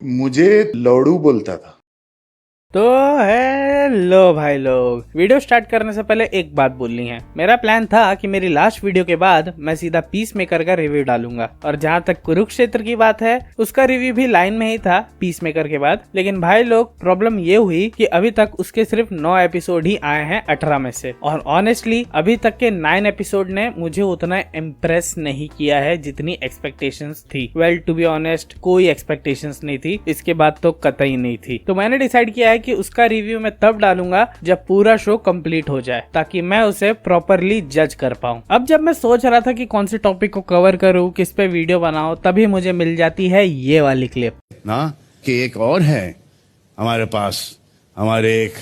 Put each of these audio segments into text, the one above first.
मुझे लौड़ू बोलता था। तो हेलो भाई लोग, वीडियो स्टार्ट करने से पहले एक बात बोलनी है। मेरा प्लान था कि मेरी लास्ट वीडियो के बाद मैं सीधा पीस मेकर का रिव्यू डालूंगा, और जहां तक कुरुक्षेत्र की बात है उसका रिव्यू भी लाइन में ही था पीस मेकर के बाद। लेकिन भाई लोग, प्रॉब्लम ये हुई कि अभी तक उसके सिर्फ 9 एपिसोड ही आए हैं 18 में से, और ऑनेस्टली अभी तक के 9 एपिसोड ने मुझे उतना इम्प्रेस नहीं किया है जितनी एक्सपेक्टेशंस थी। वेल टू बी ऑनेस्ट, कोई एक्सपेक्टेशंस नहीं थी, इसके बाद तो कतई नहीं थी। तो मैंने डिसाइड किया है कि उसका रिव्यू मैं तब डालूंगा जब पूरा शो कंप्लीट हो जाए, ताकि मैं उसे प्रॉपरली जज कर पाऊं। अब जब मैं सोच रहा था कि कौन से टॉपिक को कवर करूं, किस पे वीडियो बनाऊं, तभी मुझे मिल जाती है ये वाली क्लिप ना कि एक और है हमारे पास, हमारे एक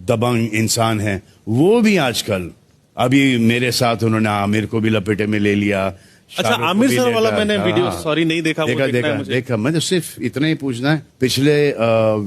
दबंग इंसान है, वो भी आजकल अभी मेरे साथ उन्होंने आमिर को भी लपेटे में ले लिया। अच्छा, आमिर सर वाला मैंने वीडियो सॉरी नहीं देखा। देखा मैं तो सिर्फ इतना ही पूछना है। पिछले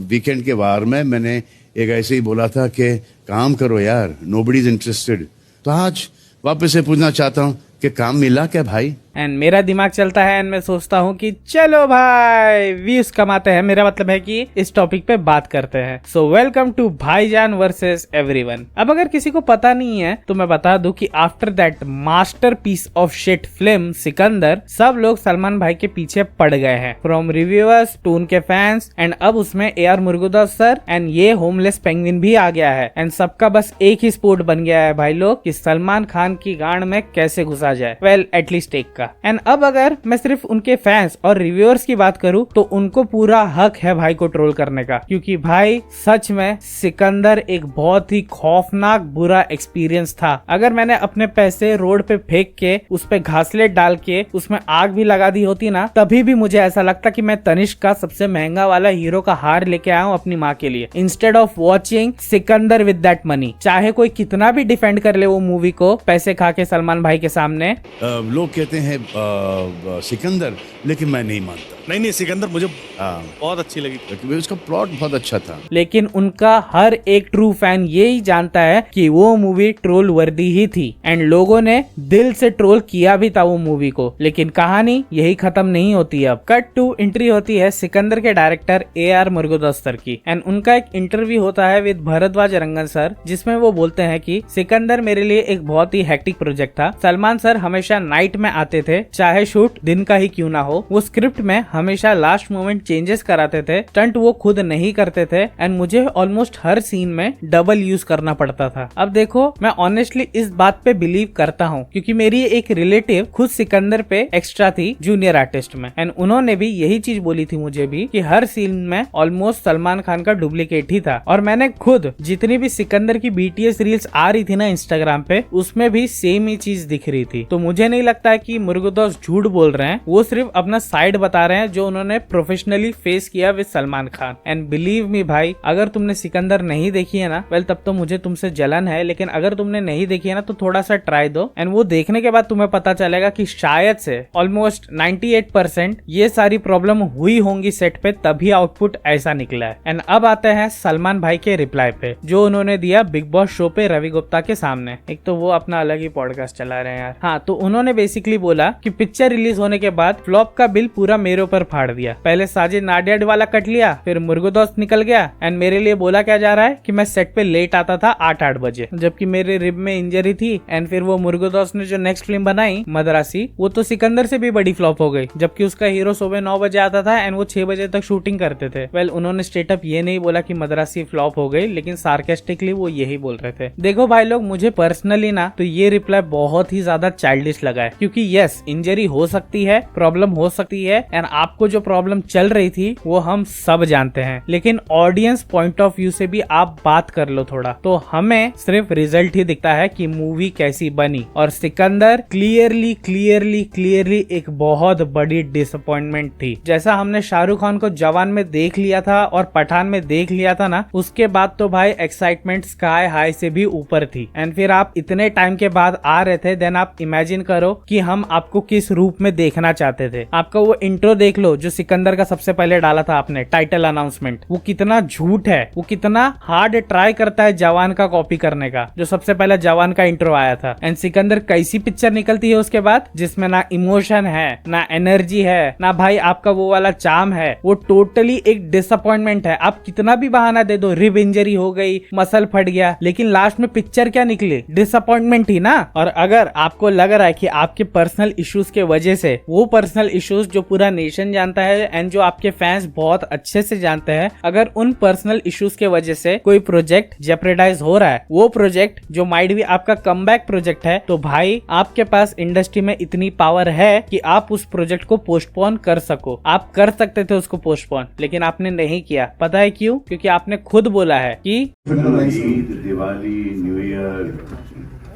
वीकेंड के वार में मैंने एक ऐसे ही बोला था कि काम करो यार, नोबडी इज इंटरेस्टेड। तो आज वापस से पूछना चाहता हूँ कि काम मिला क्या भाई? एंड मेरा दिमाग चलता है एंड मैं सोचता हूँ कि चलो भाई व्यूज कमाते हैं, मेरा मतलब है कि इस टॉपिक पे बात करते हैं। सो वेलकम टू भाईजान वर्सेस एवरीवन। अब अगर किसी को पता नहीं है तो मैं बता दूं कि after that masterpiece of shit film Sikandar, सब लोग सलमान भाई के पीछे पड़ गए हैं, फ्रॉम रिव्यूअर्स टू उनके फैंस, एंड अब उसमें AR मुरुगदास सर एंड ये होमलेस पेंगुइन भी आ गया है। एंड सबका बस एक ही स्पोर्ट बन गया है भाई लोग, कि सलमान खान की गांड में कैसे घुसा जाए। वेल एटलीस्ट एक का। एंड अब अगर मैं सिर्फ उनके फैंस और रिव्यूअर्स की बात करूं तो उनको पूरा हक है भाई को ट्रोल करने का, क्योंकि भाई सच में सिकंदर एक बहुत ही खौफनाक बुरा एक्सपीरियंस था। अगर मैंने अपने पैसे रोड पे फेंक के उस पे घासलेट डाल के उसमें आग भी लगा दी होती ना, तभी भी मुझे ऐसा लगता कि मैं तनिष्क का सबसे महंगा वाला हीरो का हार लेके आया हूँ अपनी माँ के लिए, instead of watching Sikandar with that money. चाहे कोई कितना भी डिफेंड कर ले वो मूवी को पैसे खा के सलमान भाई के सामने। लोग कहते हैं सिकंदर, लेकिन मैं नहीं मानता। नहीं, सिकंदर मुझे बहुत अच्छी लगी, उसका प्लॉट बहुत अच्छा था। लेकिन उनका हर एक ट्रू फैन यही जानता है कि वो मूवी ट्रोल वर्दी ही थी, एंड लोगों ने दिल से ट्रोल किया भी था वो मूवी को। लेकिन कहानी यही खत्म नहीं होती। अब कट टू एंट्री होती है सिकंदर के डायरेक्टर AR मुरुगदास सर की, एंड उनका एक इंटरव्यू होता है विद भरद्वाज रंगन सर, जिसमें वो बोलते हैं कि सिकंदर मेरे लिए एक बहुत ही हेक्टिक प्रोजेक्ट था। सलमान सर हमेशा नाइट में आते थे, चाहे शूट दिन का ही क्यों ना हो। वो स्क्रिप्ट में हमेशा लास्ट मोमेंट चेंजेस कराते थे, स्टंट वो खुद नहीं करते थे, एंड मुझे ऑलमोस्ट हर सीन में डबल यूज करना पड़ता था। अब देखो, मैं ऑनेस्टली इस बात पे बिलीव करता हूँ, क्योंकि मेरी एक रिलेटिव खुद सिकंदर पे एक्स्ट्रा थी जूनियर आर्टिस्ट में, एंड उन्होंने भी यही चीज बोली थी मुझे भी कि हर सीन में ऑलमोस्ट सलमान खान का डुप्लीकेट ही था। और मैंने खुद जितनी भी सिकंदर की BTS रील्स आ रही थी ना इंस्टाग्राम पे, उसमें भी सेम ही चीज दिख रही थी। तो मुझे नहीं लगता है कि मुरुगदास झूठ बोल रहे हैं, वो सिर्फ अपना साइड बता रहे हैं जो उन्होंने प्रोफेशनली फेस किया with Salman Khan. And believe me भाई, अगर तुमने सिकंदर नहीं देखी है ना, वेल तब तो मुझे तुमसे जलन है, लेकिन अगर तुमने नहीं देखी है ना तो थोड़ा सा ट्राई दो, एंड वो देखने के बाद तुम्हें पता चलेगा कि शायद से ऑलमोस्ट 98% ये सारी प्रॉब्लम हुई होंगी सेट पे, तभी आउटपुट ऐसा निकला है। एंड अब आते हैं सलमान भाई के रिप्लाई पे, जो उन्होंने दिया बिग बॉस शो पे रवि गुप्ता के सामने। एक तो वो अपना अलग ही पॉडकास्ट चला रहे हैं यार। हाँ, तो उन्होंने बेसिकली बोला कि पिक्चर रिलीज होने के बाद फ्लॉप का बिल पूरा मेरे ऊपर फाड़ दिया। पहले साजिद नाडियाड वाला कट लिया, फिर मुरुगदास निकल गया, एंड मेरे लिए बोला क्या जा रहा है कि मैं सेट पे लेट आता था 8 बजे, जबकि मेरे रिब में इंजरी थी। एंड फिर वो मुरुगदास ने जो नेक्स्ट फिल्म बनाई मदरासी, वो तो सिकंदर से भी बड़ी फ्लॉप हो गई, जबकि उसका हीरो सुबह 9 बजे आता था एंड वो 6 बजे तक शूटिंग करते थे। वेल, उन्होंने स्ट्रेटअप ये नहीं बोला कि मदरासी फ्लॉप हो गई, लेकिन सार्केस्टिकली वो यही बोल रहे थे। देखो भाई लोग, मुझे पर्सनली ना तो ये रिप्लाई बहुत ही ज्यादा चाइल्डिश लगा है, क्योंकि यस, इंजरी हो सकती है, प्रॉब्लम हो सकती है, एंड आपको जो प्रॉब्लम चल रही थी वो हम सब जानते हैं, लेकिन ऑडियंस पॉइंट ऑफ व्यू से भी आप बात कर लो थोड़ा, तो हमें सिर्फ रिजल्ट ही दिखता है कि मूवी कैसी बनी। और सिकंदर क्लियरली एक बहुत बड़ी डिसअपॉइंटमेंट थी। जैसा हमने शाहरुख खान को जवान में देख लिया था और पठान में देख लिया था ना, उसके बाद तो भाई एक्साइटमेंट स्काई हाई से भी ऊपर थी। एंड फिर आप इतने टाइम के बाद आ रहे थे, देन आप इमेजिन करो कि हम आपको किस रूप में देखना चाहते थे। आपका वो इंट्रो देख देख लो जो सिकंदर का सबसे पहले डाला था आपने टाइटल अनाउंसमेंट, वो कितना झूठ है, वो कितना हार्ड ट्राई करता है जवान का कॉपी करने का, जो सबसे पहले जवान का इंट्रो आया था। एंड सिकंदर कैसी पिक्चर निकलती है उसके बाद, जिसमें ना इमोशन है, ना एनर्जी है, ना भाई आपका वो वाला चार्म है, वो टोटली एक डिसअपॉइंटमेंट है। आप कितना भी बहाना दे दो, रिब इंजरी हो गई, मसल फट गया, लेकिन लास्ट में पिक्चर क्या निकली, डिसअपॉइंटमेंट ही ना। और अगर आपको लग रहा है कि आपके पर्सनल इश्यूज के वजह से, वो पर्सनल इश्यूज जो पूरा नेशन जानता है एंड जो आपके फैंस बहुत अच्छे से जानते हैं, अगर उन पर्सनल इश्यूज के वजह से कोई प्रोजेक्ट जेपरेडाइज हो रहा है, वो प्रोजेक्ट जो माइट भी आपका कमबैक प्रोजेक्ट है, तो भाई आपके पास इंडस्ट्री में इतनी पावर है कि आप उस प्रोजेक्ट को पोस्टपोन कर सको। आप कर सकते थे उसको पोस्टपोन, लेकिन आपने नहीं किया। पता है क्यों? क्योंकि आपने खुद बोला है कि Eid, Diwali, new year,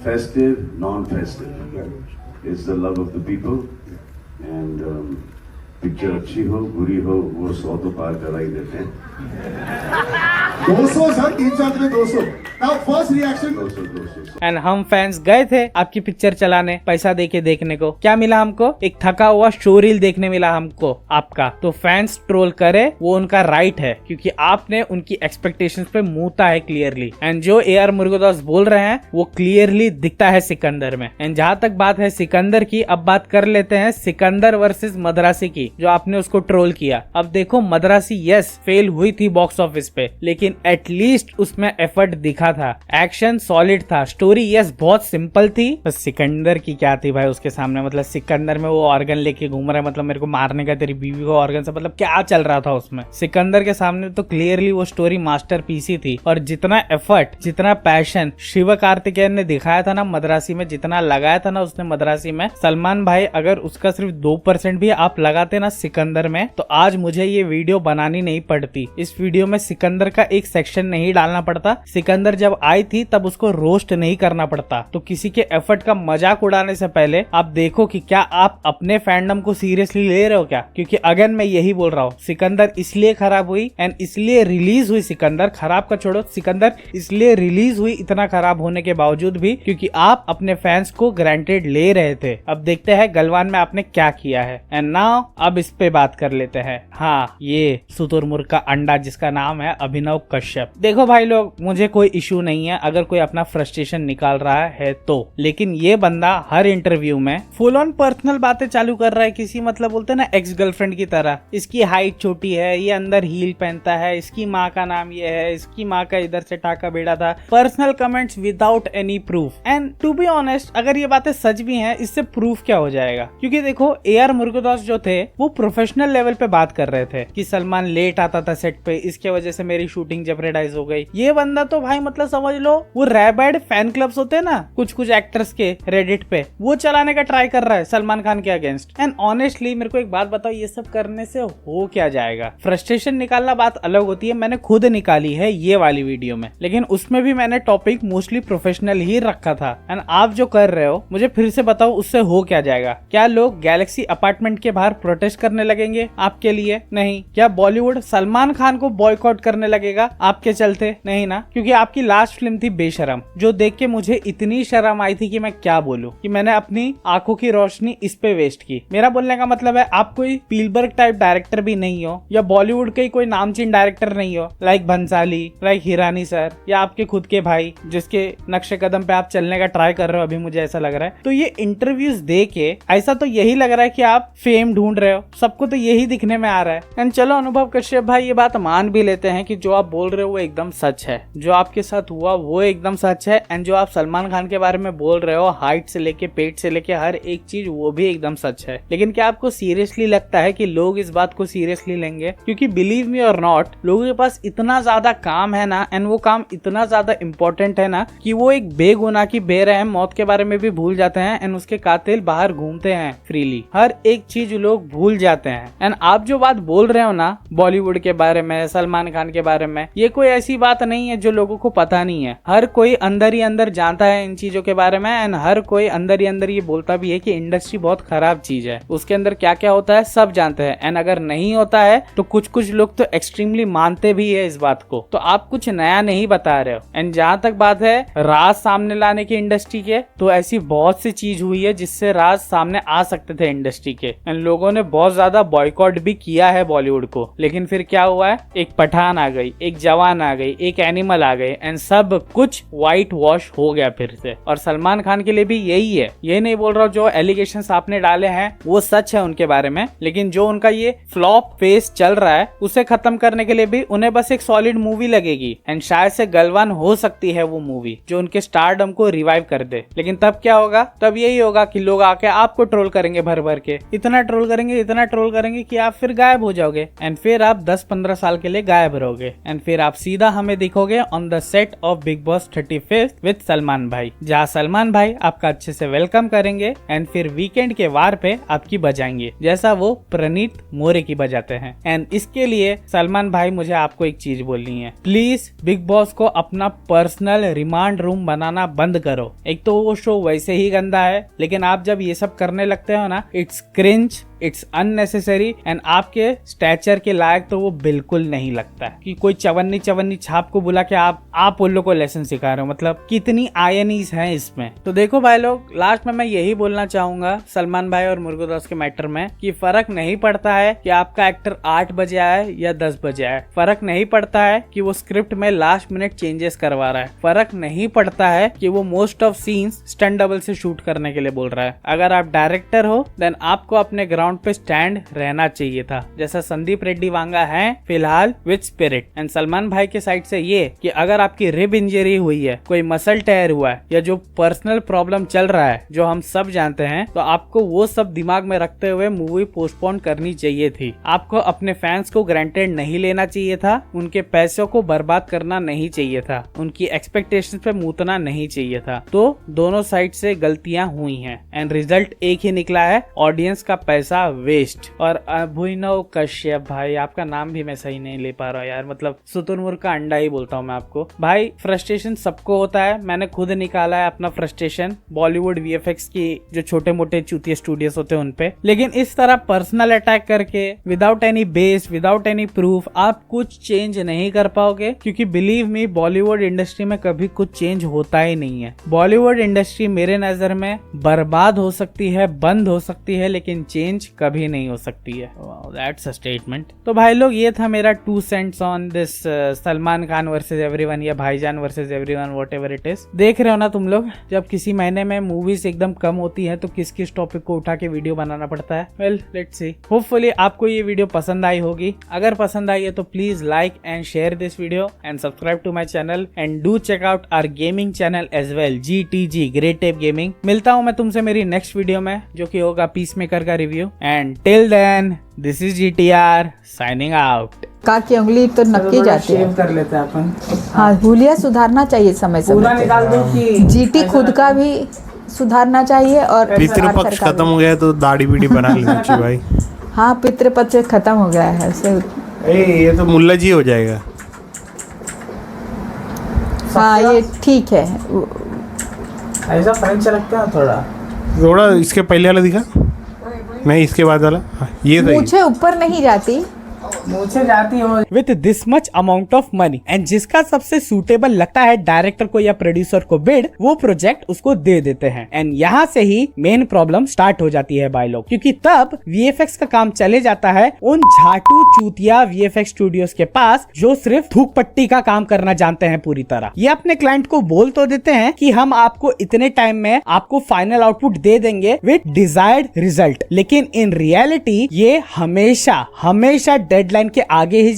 festive, non festive, it's the love of the people and picture अच्छी हो बुरी हो वो 100 तो पार करा ही देते हैं। 200 सर, 3-4 में 200। नाउ फर्स्ट रिएक्शन 200 एंड हम फैंस गए थे आपकी पिक्चर चलाने, पैसा देके देखने को। क्या मिला हमको? एक थका हुआ शो रील देखने मिला हमको आपका। तो फैंस ट्रोल करे, वो उनका राइट है, क्योंकि आपने उनकी एक्सपेक्टेशंस पे मुंहता है क्लियरली। एंड जो AR मुरुगदास बोल रहे हैं वो क्लियरली दिखता है सिकंदर में। एंड जहां तक बात है सिकंदर की, अब बात कर लेते हैं सिकंदर वर्सेस मद्रासी की, जो आपने उसको ट्रोल किया। अब देखो मद्रासी यस फेल हुई थी बॉक्स ऑफिस पे, लेकिन एटलीस्ट उसमें एफर्ट दिखा था, एक्शन सॉलिड था, स्टोरी यस बहुत सिंपल थी। तो सिकंदर की क्या थी भाई उसके सामने? मतलब सिकंदर में वो ऑर्गन लेके घूम रहा है, मतलब मेरे को मारने का, तेरी बीवी को ऑर्गन से, मतलब क्या चल रहा था उसमें? सिकंदर के सामने तो क्लियरली वो स्टोरी मास्टरपीस ही थी। और जितना एफर्ट, जितना पैशन शिव कार्तिकेयन ने दिखाया था ना मद्रासी में, जितना लगाया था ना उसने मद्रासी में, सलमान भाई अगर उसका सिर्फ 2% भी आप लगाते ना सिकंदर में, तो आज मुझे ये वीडियो बनानी नहीं पड़ती। इस वीडियो में सिकंदर का एक सेक्शन नहीं डालना पड़ता। सिकंदर जब आई थी तब उसको रोस्ट नहीं करना पड़ता। तो किसी के एफर्ट का मजाक उड़ाने से पहले आप देखो कि क्या आप अपने फैंडम को सीरियसली ले रहे हो क्या? क्योंकि अगेन मैं यही बोल रहा हूँ, सिकंदर इसलिए खराब हुई एंड इसलिए रिलीज हुई, सिकंदर खराब का छोड़ो, सिकंदर इसलिए रिलीज हुई इतना खराब होने के बावजूद भी, क्योंकि आप अपने फैंस को ग्रांटेड ले रहे थे। अब देखते हैं गलवान में आपने क्या किया है। एंड नाउ अब इस पे बात कर लेते हैं। हाँ, ये शुतुरमुर्ग का अंडा जिसका नाम है अभिनव कश्यप। देखो भाई लोग, मुझे कोई इशू नहीं है अगर कोई अपना फ्रस्ट्रेशन निकाल रहा है तो, लेकिन ये बंदा हर इंटरव्यू में फुल ऑन पर्सनल बातें चालू कर रहा है, किसी मतलब बोलते हैं ना एक्स गर्लफ्रेंड की तरह। इसकी हाइट छोटी है, ये अंदर हील पहनता है, इसकी माँ का नाम ये है, इसकी माँ का इधर से टाका बेड़ा था। Personal comments without any proof. And to be honest, अगर ये बातें सच भी हैं, इससे प्रूफ क्या हो जाएगा? क्योंकि देखो AR मुरुगदास जो थे वो प्रोफेशनल लेवल पे बात कर रहे थे कि सलमान लेट आता था सेट पे, इसके वजह से मेरी शूटिंग जेपरेडाइज हो गई। ये बंदा तो भाई मतलब समझ लो वो रैबिड फैन क्लब्स होते हैं ना कुछ कुछ एक्टर्स के रेडिट पे, वो चलाने का ट्राई कर रहा है सलमान खान के अगेंस्ट। एंड ऑनेस्टली मेरे को एक बात बताओ, ये सब करने से हो क्या जाएगा? फ्रस्ट्रेशन निकालना बात अलग होती है, मैंने खुद निकाली है ये वाली वीडियो में, लेकिन उसमें भी मैंने टॉपिक मोस्टली प्रोफेशनल ही रखा था। एंड आप जो कर रहे हो, मुझे फिर से बताओ उससे हो क्या जाएगा? क्या लोग गैलेक्सी अपार्टमेंट के बाहर प्रोटेस्ट करने लगेंगे आपके लिए? नहीं। क्या बॉलीवुड सलमान खान को बॉयकॉट करने लगेगा आपके चलते? नहीं ना, क्योंकि आपकी लास्ट फिल्म थी बेशरम, जो देख के मुझे इतनी शर्म आई थी कि मैं क्या बोलूं, कि मैंने अपनी आंखों की रोशनी इस पे वेस्ट की। मेरा बोलने का मतलब है आप कोई स्पीलबर्ग टाइप डायरेक्टर भी नहीं हो, या बॉलीवुड के कोई नामचीन डायरेक्टर नहीं हो, like Bhansali, like Hirani sir, या आपके खुद के भाई जिसके नक्शे कदम पे आप चलने का ट्राई कर रहे हो, अभी मुझे ऐसा लग रहा है। तो ये इंटरव्यूज दे के ऐसा तो यही लग रहा है कि आप फेम ढूंढ रहे हो, सबको तो यही दिखने में आ रहा है। एंड चलो अनुभव कश्यप भाई, ये बात मान भी लेते हैं कि जो आप बोल रहे हो वो एकदम सच है, जो आपके साथ हुआ वो एकदम सच है। एंड जो आप सलमान खान के बारे में बोल रहे हो, हाइट से लेके पेट से लेके हर एक चीज, वो भी एकदम सच है। लेकिन क्या आपको सीरियसली लगता है कि लोग इस बात को सीरियसली लेंगे? क्योंकि बिलीव मी और नॉट, लोगों के पास इतना ज्यादा काम है ना, एंड वो काम इतना ज्यादा इम्पोर्टेंट है ना, कि वो एक बेगुनाह की बेरहम मौत के बारे में भी भूल जाते हैं, एंड उसके कातिल बाहर घूमते हैं फ्रीली। हर एक चीज लोग भूल जाते हैं। एंड आप जो बात बोल रहे हो ना बॉलीवुड के बारे में, सलमान खान के बारे में, में, ये कोई ऐसी बात नहीं है जो लोगों को पता नहीं है। हर कोई अंदर ही अंदर जानता है इन चीजों के बारे में, एंड हर कोई अंदर ही अंदर ये बोलता भी है कि इंडस्ट्री बहुत खराब चीज है, उसके अंदर क्या क्या होता है सब जानते हैं। एंड अगर नहीं होता है तो कुछ कुछ लोग तो एक्सट्रीमली मानते भी है इस बात को। तो आप कुछ नया नहीं बता रहे हो। एंड जहां तक बात है राज सामने लाने की इंडस्ट्री के, तो ऐसी बहुत सी चीज हुई है जिससे राज सामने आ सकते थे इंडस्ट्री के, एंड लोगों ने बहुत ज्यादा बॉयकॉट भी किया है बॉलीवुड को। लेकिन फिर क्या हुआ है, एक पठान आ गई, एक जवान आ गई, एक एनिमल आ गई, एंड सब कुछ व्हाइट वॉश हो गया फिर से। और सलमान खान के लिए भी यही है। ये नहीं बोल रहा हूँ जो एलिगेशंस आपने डाले हैं वो सच है उनके बारे में, लेकिन जो उनका ये फ्लॉप फेस चल रहा है उसे खत्म करने के लिए भी उन्हें बस एक सॉलिड मूवी लगेगी, एंड शायद से गलवान हो सकती है वो मूवी जो उनके स्टारडम को रिवाइव कर दे। लेकिन तब क्या होगा, तब यही होगा कि लोग आके आपको ट्रोल करेंगे भर भर के, इतना ट्रोल करेंगे, इतना ट्रोल करेंगे कि आप फिर गायब हो जाओगे, एंड फिर आप 10-15 साल के लिए गायब रहोगे, एंड फिर आप सीधा हमें दिखोगे on the set of Bigg Boss 35 with Salman भाई, जहाँ सलमान भाई आपका अच्छे से वेलकम करेंगे एंड फिर वीकेंड के वार पे आपकी बजाएंगे जैसा वो प्रणीत मोरे की बजाते हैं। एंड इसके लिए सलमान भाई मुझे आपको एक चीज बोलनी है, प्लीज बिग बॉस को अपना पर्सनल रिमांड रूम बनाना बंद करो। एक तो वो शो वैसे ही गंदा है, लेकिन आप जब ये सब करने लगते हो ना, it's cringe, it's unnecessary, and आपके स्टैचर के लायक तो वो बिल्कुल नहीं लगता है कि कोई चवन्नी छाप को बुला के आप उन लोगों को लेसन सिखा रहे हो। मतलब कितनी आयनीज हैं इसमें। तो देखो भाई लोग, लास्ट में मैं यही बोलना चाहूंगा सलमान भाई और मुर्गोदास के मैटर में कि फर्क नहीं पड़ता है कि आपका एक्टर 8 बजे आए या 10 बजे आए, फर्क नहीं पड़ता है कि वो स्क्रिप्ट में लास्ट मिनट चेंजेस करवा रहा है, फर्क नहीं पड़ता है कि वो most of scenes stunt double से शूट करने के लिए बोल रहा है। अगर आप डायरेक्टर हो देन आपको अपने ग्राउंड पे स्टैंड रहना चाहिए था, जैसा संदीप रेड्डी वांगा है फिलहाल विद स्पिरिट। एंड सलमान भाई के साइड से ये कि अगर आपकी रिब इंजरी हुई है, कोई मसल टेयर हुआ है, या जो पर्सनल प्रॉब्लम चल रहा है जो हम सब जानते हैं, तो आपको वो सब दिमाग में रखते हुए मूवी पोस्टपोन करनी चाहिए थी। आपको अपने फैंस को ग्रांटेड नहीं लेना चाहिए था, उनके पैसों को बर्बाद करना नहीं चाहिए था, उनकी एक्सपेक्टेशंस पे मूतना नहीं चाहिए था। तो दोनों साइड से गलतियां हुई हैं एंड रिजल्ट एक ही निकला है, ऑडियंस का पैसा वेस्ट। और अभिनव कश्यप भाई, आपका नाम भी मैं सही नहीं ले पा रहा यार, मतलब शुतुरमुर्ग का अंडा ही बोलता हूँ मैं आपको। भाई फ्रस्ट्रेशन सबको होता है, मैंने खुद निकाला है अपना फ्रस्ट्रेशन बॉलीवुड वीएफएक्स की जो छोटे मोटे चूतिया स्टूडियोस होते हैं उनपे। लेकिन इस तरह पर्सनल अटैक करके without any base, without any proof आप कुछ चेंज नहीं कर पाओगे, क्योंकि बिलीव मी बॉलीवुड इंडस्ट्री में कभी कुछ चेंज होता ही नहीं है। बॉलीवुड इंडस्ट्री मेरे नजर में बर्बाद हो सकती है, बंद हो सकती है, लेकिन चेंज कभी नहीं हो सकती है। That's a statement. तो भाई लोग, ये था मेरा 2 cents on this Salman Khan versus everyone या Bhaijaan versus everyone, whatever it is. देख रहे हो ना तुम लोग, जब किसी महीने में मूवीज एकदम कम होती है तो किस किस टॉपिक को उठा के वीडियो बनाना पड़ता है। वेल लेट्स सी, होपफुली आपको ये वीडियो पसंद आई होगी। अगर पसंद आई है तो please like and share this video and subscribe to my channel and do check out our gaming channel as well, GTG great tape gaming. मिलता हूँ मैं तुमसे मेरी नेक्स्ट वीडियो में, जो कि होगा पीसमेकर का review. And till then this is GTR signing out. का की उंगली तो नक्की जाती है, कर लेते हैं अपन। हाँ, हुलिया सुधारना चाहिए समय पूरा समय निकाल दो कि जीटी खुद का भी सुधारना चाहिए और पितृपक्ष खत्म हो गया है तो दाढ़ी बीड़ी बना लेना चाहिए भाई। हाँ, पितृपक्ष खत्म हो गया है उसे। ये तो मुल्ला जी हो जाएगा। हाँ, ये ठीक है। ऐसा फ्रेंच रखते हैं थोड़ा इसके पहले वाला दिखा, नहीं इसके बाद वाला। हाँ, ये सही। मुझे ऊपर नहीं जाती, मुझे जाती हो with this much amount of money, and जिसका सबसे सूटेबल लगता है डायरेक्टर को या प्रोड्यूसर को बिड, वो प्रोजेक्ट उसको दे देते हैं। एंड यहाँ से ही मेन प्रॉब्लम स्टार्ट हो जाती है भाई लोग, क्योंकि तब वीएफएक्स का काम चले जाता है उन झाटू चूतिया वीएफएक्स स्टूडियोज के पास, जो सिर्फ थूक पट्टी का काम करना जानते हैं पूरी तरह। ये अपने क्लाइंट को बोल तो देते हैं कि हम आपको इतने टाइम में आपको फाइनल आउटपुट दे देंगे विद डिजायर्ड रिजल्ट, लेकिन इन रियलिटी ये हमेशा डेडलाइन के आगे ही